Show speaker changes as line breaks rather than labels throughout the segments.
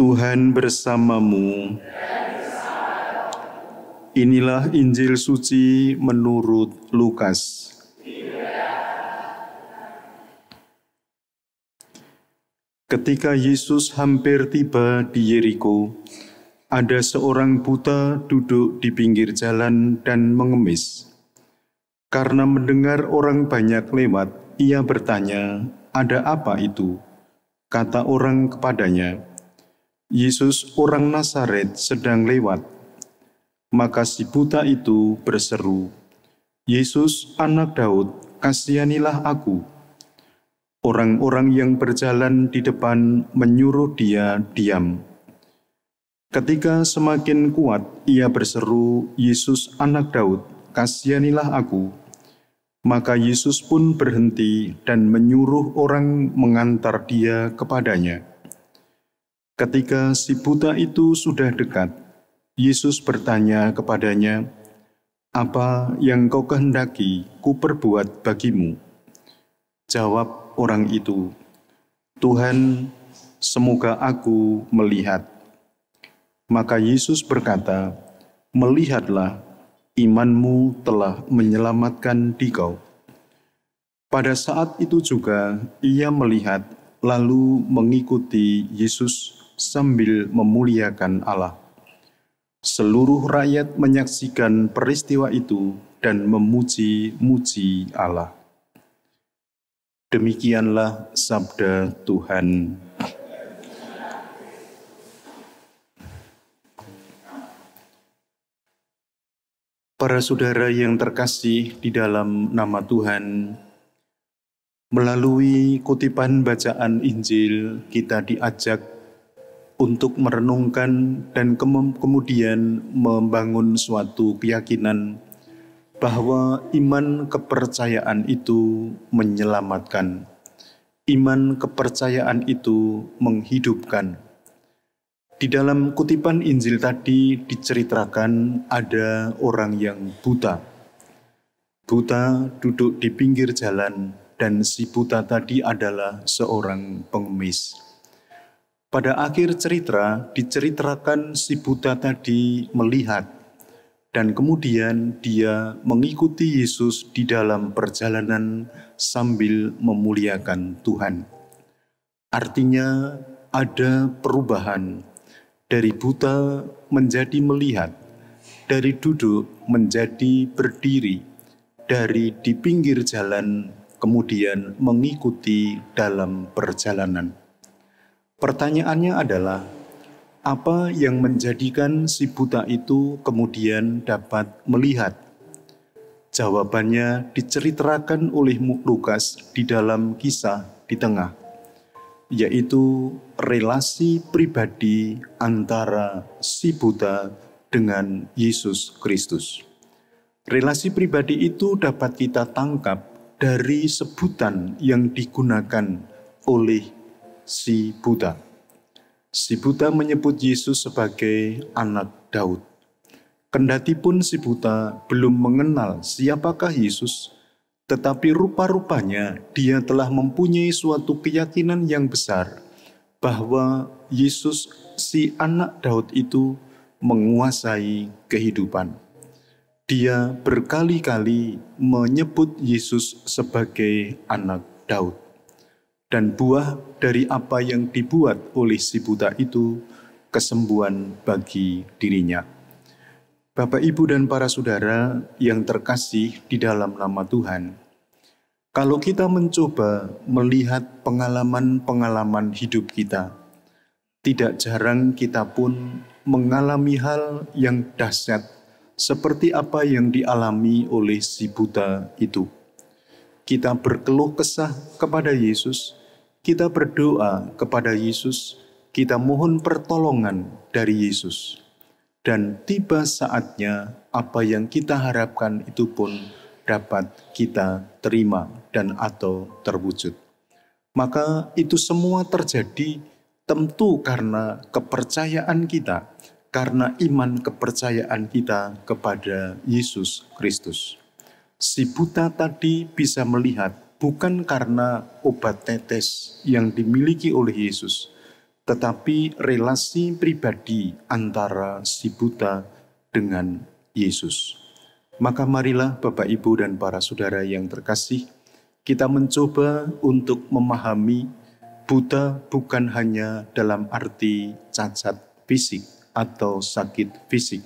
Tuhan bersamamu. Inilah Injil suci menurut Lukas. Ketika Yesus hampir tiba di Yeriko, ada seorang buta duduk di pinggir jalan dan mengemis. Karena mendengar orang banyak lewat, ia bertanya, "Ada apa itu?" Kata orang kepadanya, "Yesus orang Nazaret sedang lewat." Maka si buta itu berseru, "Yesus anak Daud, kasihanilah aku." Orang-orang yang berjalan di depan menyuruh dia diam. Ketika semakin kuat ia berseru, "Yesus anak Daud, kasihanilah aku." Maka Yesus pun berhenti dan menyuruh orang mengantar dia kepadanya. Ketika si buta itu sudah dekat, Yesus bertanya kepadanya, "Apa yang kau kehendaki ku perbuat bagimu?" Jawab orang itu, "Tuhan, semoga aku melihat." Maka Yesus berkata, "Melihatlah, imanmu telah menyelamatkan dikau." Pada saat itu juga ia melihat, lalu mengikuti Yesus sambil memuliakan Allah. Seluruh rakyat menyaksikan peristiwa itu dan memuji-muji Allah. Demikianlah sabda Tuhan. Para saudara yang terkasih di dalam nama Tuhan, melalui kutipan bacaan Injil kita diajak untuk merenungkan dan kemudian membangun suatu keyakinan bahwa iman kepercayaan itu menyelamatkan. Iman kepercayaan itu menghidupkan. Di dalam kutipan Injil tadi diceritakan ada orang yang buta. Buta duduk di pinggir jalan dan si buta tadi adalah seorang pengemis. Pada akhir cerita diceritakan si buta tadi melihat dan kemudian dia mengikuti Yesus di dalam perjalanan sambil memuliakan Tuhan. Artinya ada perubahan dari buta menjadi melihat, dari duduk menjadi berdiri, dari di pinggir jalan kemudian mengikuti dalam perjalanan. Pertanyaannya adalah, apa yang menjadikan si buta itu kemudian dapat melihat? Jawabannya diceritakan oleh Lukas di dalam kisah di tengah, yaitu relasi pribadi antara si buta dengan Yesus Kristus. Relasi pribadi itu dapat kita tangkap dari sebutan yang digunakan oleh si buta. Si buta menyebut Yesus sebagai anak Daud. Kendatipun si buta belum mengenal siapakah Yesus, tetapi rupa-rupanya dia telah mempunyai suatu keyakinan yang besar bahwa Yesus si anak Daud itu menguasai kehidupan. Dia berkali-kali menyebut Yesus sebagai anak Daud. Dan buah dari apa yang dibuat oleh si buta itu, kesembuhan bagi dirinya. Bapak, Ibu, dan para saudara yang terkasih di dalam nama Tuhan, kalau kita mencoba melihat pengalaman-pengalaman hidup kita, tidak jarang kita pun mengalami hal yang dahsyat seperti apa yang dialami oleh si buta itu. Kita berkeluh kesah kepada Yesus, kita berdoa kepada Yesus, kita mohon pertolongan dari Yesus. Dan tiba saatnya apa yang kita harapkan itu pun dapat kita terima dan atau terwujud. Maka itu semua terjadi tentu karena kepercayaan kita, karena iman kepercayaan kita kepada Yesus Kristus. Si buta tadi bisa melihat bukan karena obat tetes yang dimiliki oleh Yesus, tetapi relasi pribadi antara si buta dengan Yesus. Maka marilah Bapak, Ibu, dan para saudara yang terkasih, kita mencoba untuk memahami buta bukan hanya dalam arti cacat fisik atau sakit fisik,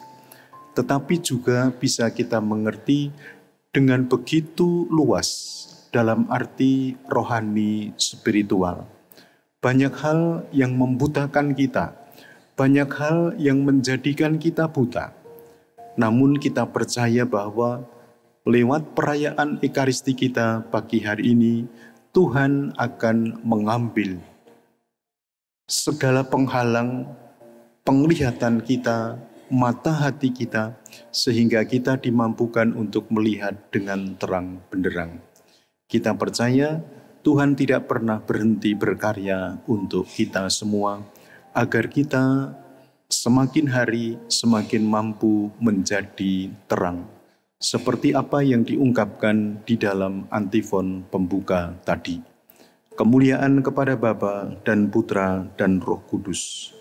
tetapi juga bisa kita mengerti dengan begitu luas dalam arti rohani spiritual. Banyak hal yang membutakan kita, banyak hal yang menjadikan kita buta. Namun kita percaya bahwa lewat perayaan Ekaristi kita pagi hari ini, Tuhan akan mengambil segala penghalang penglihatan kita, mata hati kita, sehingga kita dimampukan untuk melihat dengan terang benderang. Kita percaya Tuhan tidak pernah berhenti berkarya untuk kita semua, agar kita semakin hari semakin mampu menjadi terang. Seperti apa yang diungkapkan di dalam antifon pembuka tadi. Kemuliaan kepada Bapa dan Putra dan Roh Kudus,